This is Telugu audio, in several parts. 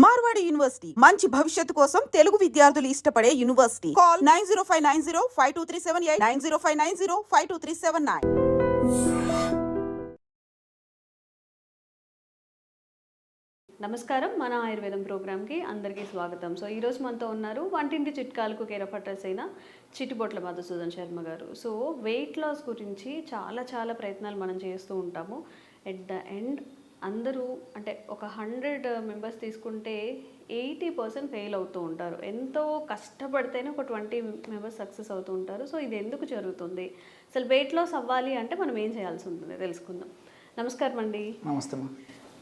మార్వాడి యూనివర్సిటీ మంచి భవిష్యత్తు కోసం తెలుగు విద్యార్థులు ఇష్టపడే యూనివర్సిటీ. కాల్ 9059052378 9059052379. నమస్కారం, మన ఆయుర్వేదం ప్రోగ్రామ్కి అందరికీ స్వాగతం. సో ఈరోజు మనతో ఉన్నారు వంటింటి చిట్కాలకు కేరఫటర్స్ అయిన చిట్టిబొట్ల మధుసూదన్ శర్మ గారు. సో వెయిట్ లాస్ గురించి చాలా ప్రయత్నాలు మనం చేస్తూ ఉంటాము. ఎట్ ద ఎండ్ అందరూ అంటే ఒక 100 మెంబర్స్ తీసుకుంటే 80% ఫెయిల్ అవుతూ ఉంటారు. ఎంతో కష్టపడితేనే ఒక 20 మెంబర్స్ సక్సెస్ అవుతూ ఉంటారు. సో ఇది ఎందుకు జరుగుతుంది, అసలు వెయిట్ లాస్ అవ్వాలి అంటే మనం ఏం చేయాల్సి ఉంటుంది తెలుసుకుందాం. నమస్కారం అండి. నమస్తే.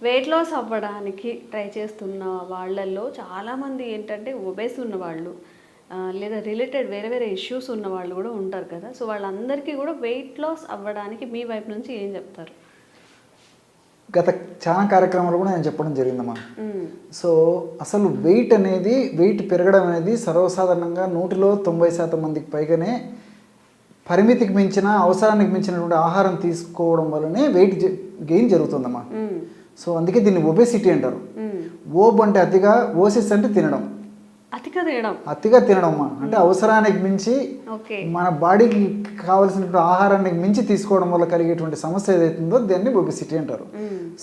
వెయిట్ లాస్ అవ్వడానికి ట్రై చేస్తున్న వాళ్ళల్లో చాలామంది ఏంటంటే ఒబేస్ ఉన్నవాళ్ళు లేదా రిలేటెడ్ వేరే ఇష్యూస్ ఉన్న వాళ్ళు కూడా ఉంటారు కదా. సో వాళ్ళందరికీ కూడా వెయిట్ లాస్ అవ్వడానికి మీ వైపు నుంచి ఏం చెప్తారు? గత చాలా కార్యక్రమాలు కూడా నేను చెప్పడం జరిగిందమ్మా. సో అసలు వెయిట్ పెరగడం అనేది సర్వసాధారణంగా 90% మందికి పైగానే పరిమితికి మించిన అవసరానికి మించినటువంటి ఆహారం తీసుకోవడం వల్లనే వెయిట్ గెయిన్ జరుగుతుందమ్మా. సో అందుకే దీన్ని ఒబేసిటీ అంటారు. ఓబ్ అంటే అతిగా, ఓసిస్ అంటే తినడం, అతిగా తినడం అమ్మా. అంటే అవసరానికి మించి మన బాడీకి కావాల్సినటువంటి ఆహారానికి మించి తీసుకోవడం వల్ల కలిగేటువంటి సమస్య ఏదైతుందో దాన్ని ఒబేసిటీ అంటారు.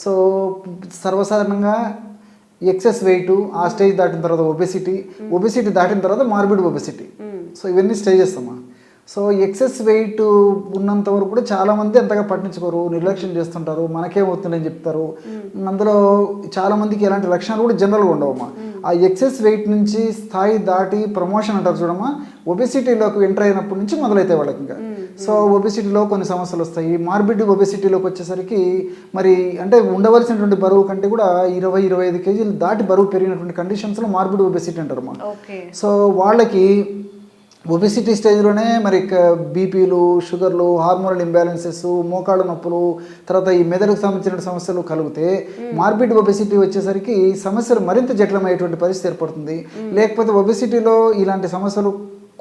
సో సర్వసాధారణంగా ఎక్సెస్ వెయిట్ ఆ స్టేజ్ దాటిన తర్వాత ఒబేసిటీ దాటిన తర్వాత మార్బిడ్ ఒబేసిటీ. సో ఇవన్నీ స్టేజెస్ అమ్మా. సో ఎక్సెస్ వెయిట్ ఉన్నంత వరకు కూడా చాలామంది అంతగా పట్టించుకోరు, నిర్లక్ష్యం చేస్తుంటారు, మనకేమవుతుందని చెప్తారు. అందులో చాలామందికి ఎలాంటి లక్షణాలు కూడా జనరల్గా ఉండవమ్మా. ఆ ఎక్సెస్ వెయిట్ నుంచి స్థాయి దాటి ప్రమోషన్ అంటారు చూడమ్మా, ఒబెసిటీలోకి ఎంటర్ అయినప్పటి నుంచి మొదలవుతాయి వాళ్ళకి. ఇంకా సో ఒబెసిటీలో కొన్ని సమస్యలు వస్తాయి. మార్బిడ్ ఒబెసిటీలోకి వచ్చేసరికి మరి అంటే ఉండవలసినటువంటి బరువు కంటే కూడా 20-25 కేజీలు దాటి బరువు పెరిగినటువంటి కండిషన్స్లో మార్బిడ్ ఒబెసిటీ అంటారమ్మా. సో వాళ్ళకి ఒబెసిటీ స్టేజ్లోనే మరి బీపీలు, షుగర్లు, హార్మోనల్ ఇంబ్యాలెన్సెస్, మోకాళ్ళ నొప్పులు, తర్వాత ఈ మెదడుకు సంబంధించిన సమస్యలు కలిగితే మార్బిడ్ ఒబెసిటీ వచ్చేసరికి సమస్యలు మరింత జటిలమయ్యేటువంటి పరిస్థితి ఏర్పడుతుంది. లేకపోతే ఒబెసిటీలో ఇలాంటి సమస్యలు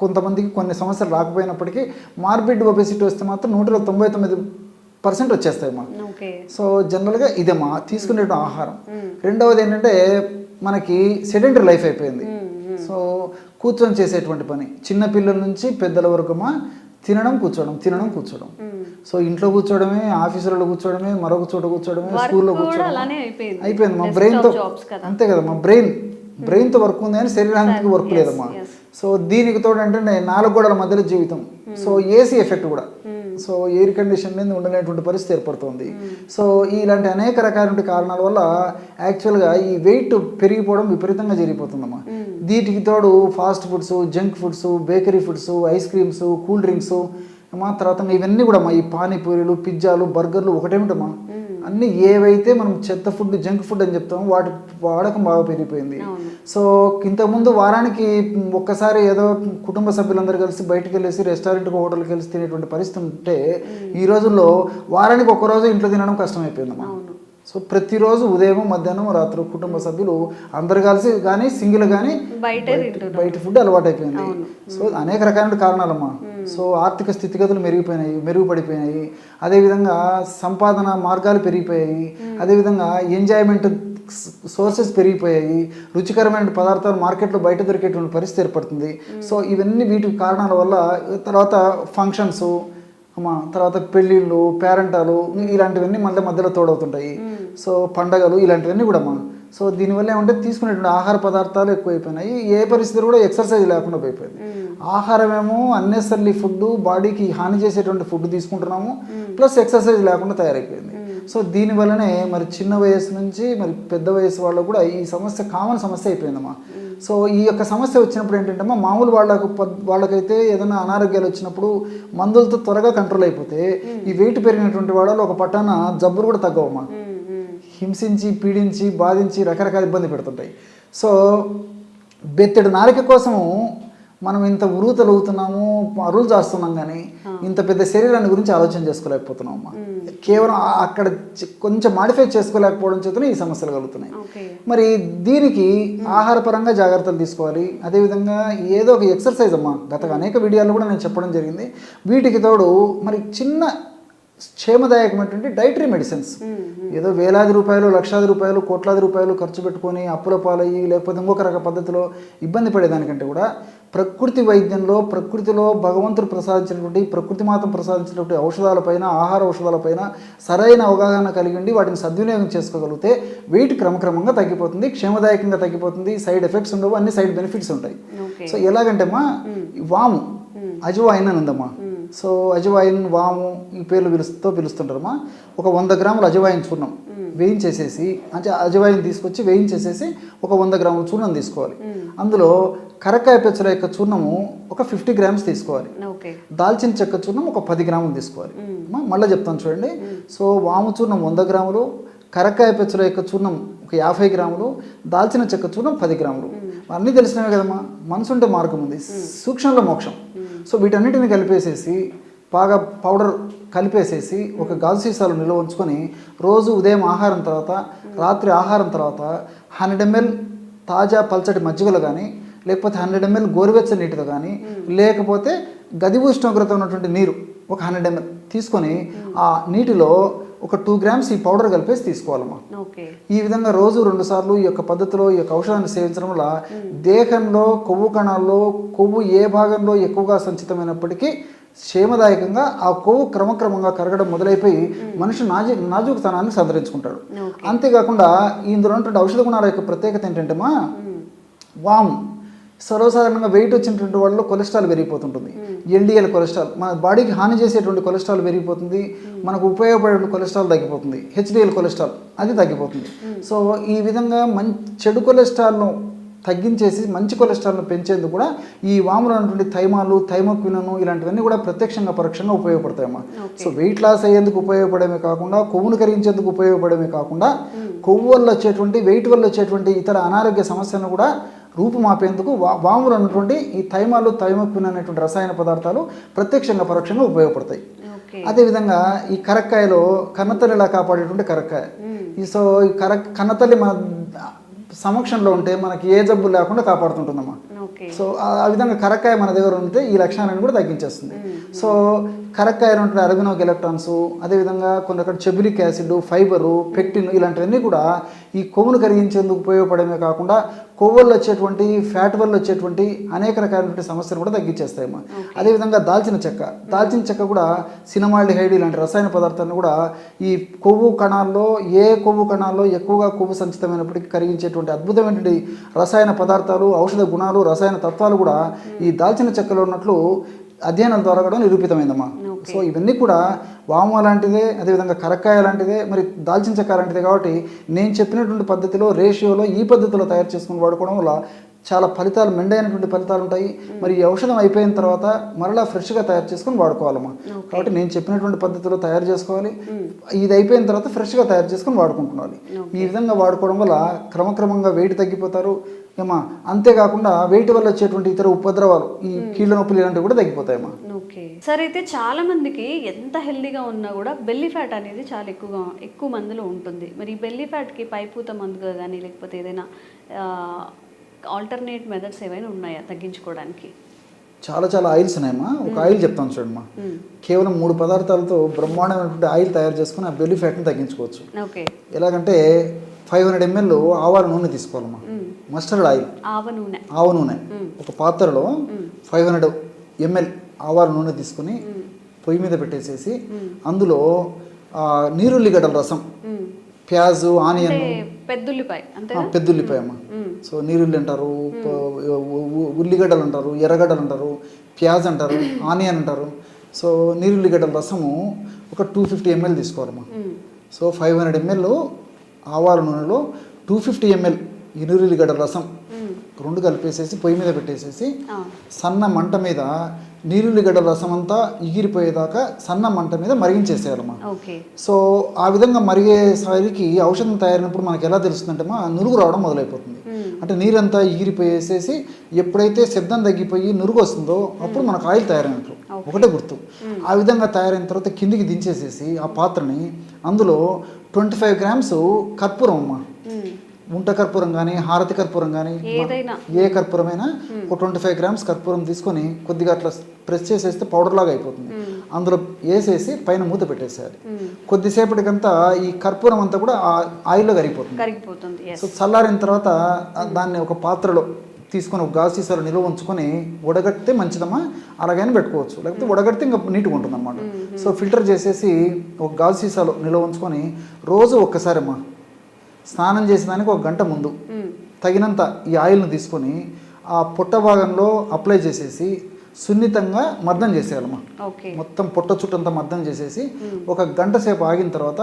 కొంతమందికి కొన్ని సమస్యలు రాకపోయినప్పటికీ మార్బిడ్ ఒబెసిటీ వస్తే మాత్రం 199% వచ్చేస్తాయమ్మా. సో జనరల్గా ఇదేమా తీసుకునే ఆహారం. రెండవది ఏంటంటే మనకి సెడెంటరీ లైఫ్ అయిపోయింది. సో కూర్చొని చేసేటువంటి పని, చిన్న పిల్లల నుంచి పెద్దల వరకు తినడం కూర్చోవడం. సో ఇంట్లో కూర్చోవడమే, ఆఫీసులలో కూర్చోవడమే, మరొక చోట కూర్చోవడమే, స్కూల్లో కూర్చోవడం అయిపోయింది. మా బ్రెయిన్తో అంతే కదా, మా బ్రెయిన్తో వర్క్ ఉంది కానీ శరీరానికి వర్క్ లేదమ్మా. సో దీనికి తోడు అంటే 4 గోడల మధ్యలో జీవితం. సో ఏసీ ఎఫెక్ట్ కూడా, సో ఎయిర్ కండిషన్ మీద ఉండలేటువంటి పరిస్థితి ఏర్పడుతుంది. సో ఇలాంటి అనేక రకాల కారణాల వల్ల యాక్చువల్గా ఈ వెయిట్ పెరిగిపోవడం విపరీతంగా జరిగిపోతుందమ్మా. వీటికి తోడు fast foods, junk foods, bakery foods, ice creams, cool drinks, తర్వాత ఇవన్నీ కూడా ఈ పానీపూరీలు, పిజ్జాలు, బర్గర్లు ఒకటేమిటమ్మా, అన్నీ ఏవైతే మనం చెత్త ఫుడ్, జంక్ ఫుడ్ అని చెప్తామో వాటి వాడకం బాగా పెరిగిపోయింది. సో ఇంతకుముందు వారానికి ఒక్కసారి ఏదో కుటుంబ సభ్యులందరూ కలిసి బయటకు వెళ్ళేసి రెస్టారెంట్కి, హోటల్కి వెళ్ళి తినేటువంటి పరిస్థితి ఉంటే ఈ రోజుల్లో వారానికి ఒక్కరోజు ఇంట్లో తినడం కష్టమైపోయిందమ్మా. సో ప్రతిరోజు ఉదయం, మధ్యాహ్నం, రాత్రి కుటుంబ సభ్యులు అందరు కలిసి కానీ సింగిల్ కానీ బయట ఫుడ్ అలవాటు అయిపోయింది. సో అనేక రకాల కారణాలమ్మా. సో ఆర్థిక స్థితిగతులు మెరుగుపడిపోయినాయి, అదేవిధంగా సంపాదన మార్గాలు పెరిగిపోయాయి, అదేవిధంగా ఎంజాయ్మెంట్ సోర్సెస్ పెరిగిపోయాయి, రుచికరమైన పదార్థాలు మార్కెట్లో బయట దొరికేటువంటి పరిస్థితి ఏర్పడుతుంది. సో ఇవన్నీ వీటి కారణాల వల్ల తర్వాత ఫంక్షన్స్, తర్వాత పెళ్ళిళ్ళు, పేరెంటాలు ఇలాంటివన్నీ మధ్యలో తోడవుతుంటాయి. సో పండగలు ఇలాంటివన్నీ కూడా సో దీనివల్ల ఏమంటే తీసుకునేటువంటి ఆహార పదార్థాలు ఎక్కువైపోయినాయి. ఏ పరిస్థితులు కూడా ఎక్సర్సైజ్ లేకుండా అయిపోయింది. ఆహారమేమో అన్నెసరీ ఫుడ్, బాడీకి హాని చేసేటువంటి ఫుడ్ తీసుకుంటున్నాము, ప్లస్ ఎక్సర్సైజ్ లేకుండా తయారైపోయింది. సో దీనివల్లనే మరి చిన్న వయసు నుంచి మరి పెద్ద వయసు వాళ్ళకు కూడా ఈ సమస్య కామన్ సమస్య అయిపోయిందమ్మా. సో ఈ యొక్క సమస్య వచ్చినప్పుడు ఏంటంటే మామూలు వాళ్ళకైతే ఏదైనా అనారోగ్యాలు వచ్చినప్పుడు మందులతో త్వరగా కంట్రోల్ అయిపోతే ఈ వెయిట్ పెరిగినటువంటి వాళ్ళు ఒక పట్టాన జబ్బులు కూడా తగ్గవమ్మా. హింసించి, పీడించి, బాధించి రకరకాల ఇబ్బంది పెడుతుంటాయి. సో బెత్తెడు నారిక కోసము మనం ఇంత ఉరుగుతలుగుతున్నాము, అరువులు చేస్తున్నాం కానీ ఇంత పెద్ద శరీరాన్ని గురించి ఆలోచన చేసుకోలేకపోతున్నాం అమ్మా. కేవలం అక్కడ కొంచెం మాడిఫై చేసుకోలేకపోవడం చేతనే ఈ సమస్యలు కలుగుతున్నాయి. మరి దీనికి ఆహారపరంగా జాగ్రత్తలు తీసుకోవాలి. అదేవిధంగా ఏదో ఒక ఎక్సర్సైజ్ అమ్మా, గత అనేక వీడియోల్లో కూడా నేను చెప్పడం జరిగింది. వీటికి తోడు మరి చిన్న క్షేమదాయకమైనటువంటి డైటరీ మెడిసిన్స్. ఏదో వేలాది రూపాయలు, లక్షలాది రూపాయలు, కోట్లాది రూపాయలు ఖర్చు పెట్టుకొని అప్పుల పాలయ్యి లేకపోతే ఇంకొక రక పద్ధతిలో ఇబ్బంది పడేదానికంటే కూడా ప్రకృతి వైద్యంలో, ప్రకృతిలో భగవంతుడు ప్రసాదించినటువంటి, ప్రకృతి మాతం ప్రసాదించినటువంటి ఔషధాలపైన, ఆహార ఔషధాలపైన సరైన అవగాహన కలిగి ఉండి వాటిని సద్వినియోగం చేసుకోగలిగితే వెయిట్ క్రమక్రమంగా తగ్గిపోతుంది, క్షేమదాయకంగా తగ్గిపోతుంది, సైడ్ ఎఫెక్ట్స్ ఉండవు, అన్ని సైడ్ బెనిఫిట్స్ ఉంటాయి. సో ఎలాగంటే అమ్మా వాము, అజవాయిన్ అని ఉందమ్మా. సో అజవాయిన్, వాము ఈ పేర్లు పిలుస్తుంటారమ్మా. ఒక 100 గ్రాముల అజవాయిన్ చూర్ణం వేయించేసేసి, అంటే అజవాయిన్ తీసుకొచ్చి వేయించేసేసి ఒక 100 గ్రాముల చూర్ణం తీసుకోవాలి. అందులో కరక్కాయ పెచ్చల యొక్క చూర్ణము ఒక 50 గ్రామ్స్ తీసుకోవాలి. దాల్చిన చెక్క చూర్ణం ఒక 10 గ్రాములు తీసుకోవాలి. మళ్ళీ చెప్తాను చూడండి. సో వాము చూర్ణం 100 గ్రాములు, కరక్కాయ పెచ్చల యొక్క చూర్ణం ఒక 50 గ్రాములు, దాల్చిన చెక్క చూర్ణం 10 గ్రాములు. అన్నీ తెలిసినవే కదమ్మా. మనసు ఉంటే మార్గం ఉంది, సూక్ష్మంలో మోక్షం. సో వీటన్నిటిని కలిపేసేసి బాగా పౌడర్ కలిపేసేసి ఒక గాజు సీసాలో నిల్వ ఉంచుకొని రోజు ఉదయం ఆహారం తర్వాత, రాత్రి ఆహారం తర్వాత 100 ml తాజా పల్చటి మజ్జిగలో కానీ, లేకపోతే 100 ml గోరువెచ్చని నీటితో కానీ, లేకపోతే గది ఉష్ణోగ్రత ఉన్నటువంటి నీరు ఒక 100 ml తీసుకొని ఆ నీటిలో ఒక 2 గ్రామ్స్ ఈ పౌడర్ కలిపేసి తీసుకోవాలమ్మా. ఈ విధంగా రోజు 2 సార్లు ఈ యొక్క పద్ధతిలో ఈ యొక్క ఔషధాన్ని సేవించడం వల్ల దేహంలో కొవ్వు కణాల్లో కొవ్వు ఏ భాగంలో ఎక్కువగా సంచితమైనప్పటికీ క్షేమదాయకంగా ఆ కొవ్వు క్రమక్రమంగా కరగడం మొదలైపోయి మనిషి నాజూకుతనాన్ని సంతరించుకుంటాడు. అంతేకాకుండా ఇందులో ఉన్నటువంటి ఔషధ గుణాల యొక్క ప్రత్యేకత ఏంటంటే వాము సర్వసాధారణంగా వెయిట్ వచ్చినటువంటి వాళ్ళలో కొలెస్ట్రాల్ పెరిగిపోతుంటుంది. ఎల్డిఎల్ కొలెస్ట్రాల్, మన బాడీకి హాని చేసేటువంటి కొలెస్ట్రాల్ పెరిగిపోతుంది, మనకు ఉపయోగపడే కొలెస్ట్రాల్ తగ్గిపోతుంది, హెచ్డిఎల్ కొలెస్ట్రాల్ అది తగ్గిపోతుంది. సో ఈ విధంగా చెడు కొలెస్ట్రాల్ను తగ్గించేసి మంచి కొలెస్ట్రాల్ను పెంచేందుకు కూడా ఈ వాములో ఉన్నటువంటి థైమాలు, థైమోక్వినను ఇలాంటివన్నీ కూడా ప్రత్యక్షంగా పరోక్షంగా ఉపయోగపడతాయమ్మా. సో వెయిట్ లాస్ అయ్యేందుకు ఉపయోగపడమే కాకుండా, కొవ్వును కరిగించేందుకు ఉపయోగపడమే కాకుండా, కొవ్వు వల్ల వచ్చేటువంటి, వెయిట్ వల్ల వచ్చేటువంటి ఇతర అనారోగ్య సమస్యలను కూడా రూపుమాపేందుకు వాములో ఉన్నటువంటి ఈ థైమాలు, థైమోక్విన్ అనేటువంటి రసాయన పదార్థాలు ప్రత్యక్షంగా పరోక్షంగా ఉపయోగపడతాయి. అదేవిధంగా ఈ కరక్కాయలో కన్నతల్లిలా కాపాడేటువంటి కరక్కాయ. సో ఈ కన్నతల్లి మన సమక్షంలో ఉంటే మనకి ఏ జబ్బు లేకుండా కాపాడుతుంటుందమ్మా. సో ఆ విధంగా కరక్కాయ మన దగ్గర ఉంటే ఈ లక్షణాలను కూడా తగ్గించేస్తుంది. సో కరక్కాయలో ఉంటే అరబినోక్ ఎలక్ట్రాన్స్, అదేవిధంగా కొన్ని రకాల చెబులిక్ యాసిడ్, ఫైబరు, పెక్టిన్ ఇలాంటివన్నీ కూడా ఈ కొవ్వును కరిగించేందుకు ఉపయోగపడమే కాకుండా కొవ్వు వల్ల వచ్చేటువంటి, ఫ్యాట్ వల్ల వచ్చేటువంటి అనేక రకాలైనటువంటి సమస్యలు కూడా తగ్గించేస్తాయమ్మా. అదేవిధంగా దాల్చిన చెక్క కూడా సినమాల్డిహైడ్ ఇలాంటి రసాయన పదార్థాలను కూడా ఈ కొవ్వు కణాల్లో, ఏ కొవ్వు కణాల్లో ఎక్కువగా కొవ్వు సంచితమైనప్పటికీ కరిగించేటువంటి అద్భుతమైనటువంటి రసాయన పదార్థాలు, ఔషధ గుణాలు, రసాయన తత్వాలు కూడా ఈ దాల్చిన చెక్కలో ఉన్నట్లు అధ్యయనాల ద్వారా కూడా నిరూపితమైందమ్మా. సో ఇవన్నీ కూడా వాము లాంటిదే, అదేవిధంగా కరక్కాయ లాంటిదే, మరి దాల్చిన చెక్క లాంటిదే. కాబట్టి నేను చెప్పినటువంటి పద్ధతిలో, రేషియోలో, ఈ పద్ధతిలో తయారు చేసుకుని వాడుకోవడం వల్ల చాలా ఫలితాలు, మెండైనటువంటి ఫలితాలు ఉంటాయి. మరి ఈ ఔషధం అయిపోయిన తర్వాత మరలా ఫ్రెష్గా తయారు చేసుకొని వాడుకోవాలమ్మా. కాబట్టి నేను చెప్పినటువంటి పద్ధతిలో తయారు చేసుకోవాలి, ఇది అయిపోయిన తర్వాత ఫ్రెష్గా తయారు చేసుకొని వాడుకుంటున్నాను. ఈ విధంగా వాడుకోవడం వల్ల క్రమక్రమంగా వెయిట్ తగ్గిపోతారు ఏమా. అంతేకాకుండా వెయిట్ వల్ల వచ్చేటువంటి ఇతర ఉపద్రవాలు, ఈ కీళ్ళ నొప్పులు ఇలాంటివి కూడా తగ్గిపోతాయమ్మా. ఓకే సార్, అయితే చాలా మందికి ఎంత హెల్దీగా ఉన్నా కూడా బెల్లీ ఫ్యాట్ అనేది చాలా ఎక్కువ మందిలో ఉంటుంది. మరి ఈ బెల్లీ ఫ్యాట్కి పైపూత మందుగా కానీ, లేకపోతే ఏదైనా ఆల్టర్నేట్ మెథడ్స్ ఏమైనా ఉన్నాయా తగ్గించుకోవడానికి? చాలా ఆయిల్స్ ఉన్నాయమ్మా. ఒక ఆయిల్ చెప్తాను చూడమ్మా. కేవలం 3 పదార్థాలతో బ్రహ్మాండమైనటువంటి ఆయిల్ తయారు చేసుకుని ఆ బెల్లీ ఫ్యాట్ని తగ్గించుకోవచ్చు. ఓకే. ఎలాగంటే 500 ml ఆవాల నూనె తీసుకోవాలమ్మా. మస్టర్డ్ ఆయిల్, ఆవ నూనె ఒక పాత్రలో 500 ml ఆవాల నూనె తీసుకుని పొయ్యి మీద పెట్టేసేసి అందులో నీరుల్లిగడ్డల రసం, ప్యాజు, ఆనియన్, పెద్దుల్లిపాయ అమ్మా. సో నీరుల్లి అంటారు, ఉల్లిగడ్డలు అంటారు, ఎర్రగడ్డలు అంటారు, ప్యాజ్ అంటారు, ఆనియన్ అంటారు. సో నీరుల్లిగడ్డల రసము ఒక 250 ml తీసుకోవాలమ్మా. సో 500 ml ఆవాల నూనెలో 250 ml ఈ నీరుల్లిగడ్డల రసం 2 కలిపేసేసి పొయ్యి మీద పెట్టేసేసి సన్న మంట మీద నీరుల్లిగడ్డల రసం అంతా ఎగిరిపోయేదాకా సన్న మంట మీద మరిగించేసేయాలమ్మా. సో ఆ విధంగా మరిగేసరికి ఔషధం తయారైనప్పుడు మనకి ఎలా తెలుస్తుందంటే నురుగు రావడం మొదలైపోతుంది. అంటే నీరంతా ఎగిరిపోయేసేసి ఎప్పుడైతే శబ్దం తగ్గిపోయి నురుగు వస్తుందో అప్పుడు మనకు ఆయిల్ తయారైనట్లు ఒకటే గుర్తు. ఆ విధంగా తయారైన తర్వాత కిందికి దించేసేసి ఆ పాత్రని అందులో 25 grams కర్పూరం అమ్మా. ఉంట కర్పూరం కానీ, హారతి కర్పూరం కానీ, ఏ కర్పూరమైనా ఒక 25 grams కర్పూరం తీసుకొని కొద్దిగా అట్లా ప్రెస్ చేసేస్తే పౌడర్ లాగా అయిపోతుంది. అందులో వేసేసి పైన మూత పెట్టేసేయాలి. కొద్దిసేపటికంతా ఈ కర్పూరం అంతా కూడా ఆ ఆయిల్లో కరిగిపోతుంది. సో చల్లారిన తర్వాత దాన్ని ఒక పాత్రలో తీసుకొని ఒక గాజు సీసాలో నిల్వ ఉంచుకొని ఉడగడితే మంచిదమ్మా, అలాగైనా పెట్టుకోవచ్చు, లేకపోతే ఉడగడితే ఇంకా నీట్గా ఉంటుంది అన్నమాట. సో ఫిల్టర్ చేసేసి ఒక గాజు సీసాలో నిల్వ ఉంచుకొని రోజు ఒక్కసారి అమ్మా స్నానం చేసేదానికి 1 గంట ముందు తగినంత ఈ ఆయిల్ను తీసుకొని ఆ పొట్ట భాగంలో అప్లై చేసేసి సున్నితంగా మర్దం చేసేయాలమ్మా. మొత్తం పొట్ట చుట్టంతా మర్దం చేసేసి 1 గంట సేపు ఆగిన తర్వాత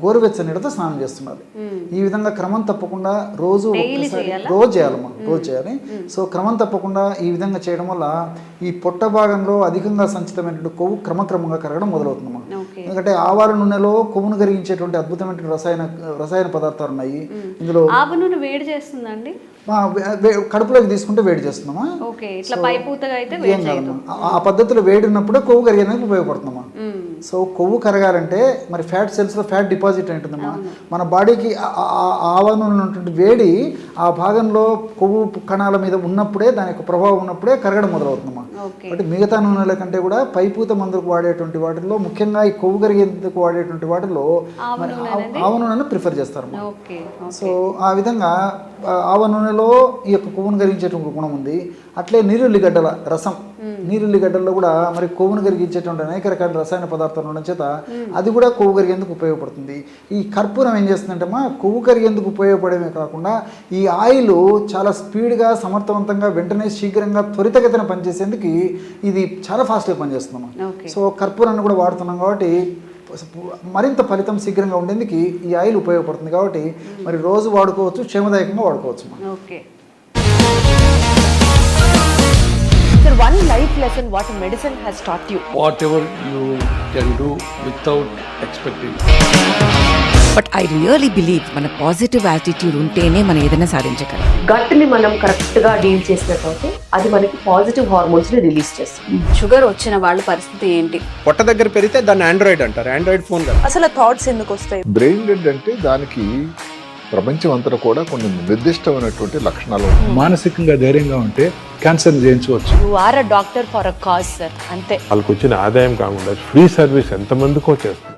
గోరువెచ్చని నీళ్ళతో స్నానం చేస్తున్నారు. ఈ విధంగా క్రమం తప్పకుండా రోజు చేయాలమ్మా, రోజు చేయాలి. సో క్రమం తప్పకుండా ఈ విధంగా చేయడం వల్ల ఈ పొట్ట భాగంలో అధికంగా సంచితమైనటువంటి కొవ్వు క్రమక్రమంగా కరగడం మొదలవుతుందమ్మా. ఎందుకంటే ఆవాల నూనెలో కొవ్వును కరిగించేటువంటి అద్భుతమైన రసాయన పదార్థాలు ఉన్నాయి. ఇందులో ఆవ నూనె వేడి చేస్తుందండి, కడుపులోకి తీసుకుంటే వేడి చేస్తున్నామా. ఏం కాదమ్మా, ఆ పద్ధతిలో వేడి ఉన్నప్పుడే కొవ్వు కరిగేందుకు ఉపయోగపడుతుందమ్మా. సో కొవ్వు కరగాలంటే మరి ఫ్యాట్ సెల్స్లో ఫ్యాట్ డిపాజిట్ ఉంటుందమ్మా. మన బాడీకి ఆవరణ ఉన్నటువంటి వేడి ఆ భాగంలో కొవ్వు కణాల మీద ఉన్నప్పుడే, దాని యొక్క ప్రభావం ఉన్నప్పుడే కరగడం మొదలవుతుందమ్మా. అంటే మిగతా నూనెల కంటే కూడా పైపూత మందులకు వాడేటువంటి వాటిల్లో, ముఖ్యంగా ఈ కొవ్వు కరిగేందుకు వాడేటువంటి వాటిల్లో ఆవ నూనెను ప్రిఫర్ చేస్తారమ్మా. సో ఆ విధంగా ఆవ నూనెలో ఈ యొక్క కొవ్వును కరిగించేటువంటి గుణం ఉంది. అట్లే నీరుల్లిగడ్డల రసం, నీరుల్లిగడ్డల్లో కూడా మరి కొవ్వును కరిగించేటువంటి అనేక రకాల రసాయన పదార్థాలు ఉండడం చేత అది కూడా కొవ్వు కరిగేందుకు ఉపయోగపడుతుంది. ఈ కర్పూరం ఏం చేస్తుందంటే కొవ్వు కరిగేందుకు ఉపయోగపడమే కాకుండా ఈ ఆయిల్ చాలా స్పీడ్గా, సమర్థవంతంగా, వెంటనే శీఘ్రంగా, త్వరితగతిన పనిచేసేందుకు ఇది చాలా ఫాస్ట్గా పనిచేస్తున్నాం. సో కర్పూరాన్ని కూడా వాడుతున్నాం కాబట్టి మరింత ఫలితం శీఘ్రంగా ఉండేందుకు ఈ ఆయిల్ ఉపయోగపడుతుంది. కాబట్టి మరి రోజు వాడుకోవచ్చు, క్షేమదాయకంగా వాడుకోవచ్చు. Sir, one life lesson what medicine has taught you. Whatever you can do without expecting. But I really believe మన పాజిటివ్ యాటిట్యూడ్ ఉంటేనే మనం ఏదైనా సాధించగలం. గట్ ని మనం కరెక్ట్ గా డీల్ చేసినట్లయితే అది మనకి పాజిటివ్ హార్మోన్స్ ని రిలీజ్ చేస్తుంది. షుగర్ వచ్చిన వాళ్ళ పరిస్థితి ఏంటి? పొట్ట దగ్గర పెరిగితే దాన్ని ఆండ్రాయిడ్ అంటారు, ఆండ్రాయిడ్ ఫోన్ కదా. అసలు థాట్స్ ఎందుకు వస్తాయి? బ్రెయిన్ డెడ్ అంటే దానికి ప్రపంచం అంతా కూడా కొన్ని నిర్దిష్టమైనటువంటి లక్షణాలు. మానసికంగా ధైర్యంగా ఉంటే క్యాన్సర్ జయించవచ్చు. You are a doctor for a cause sir, అంతే. వాళ్ళకి వచ్చిన ఆదాయం కాకుండా ఫ్రీ సర్వీస్ ఎంతమందికో చేస్తుంది.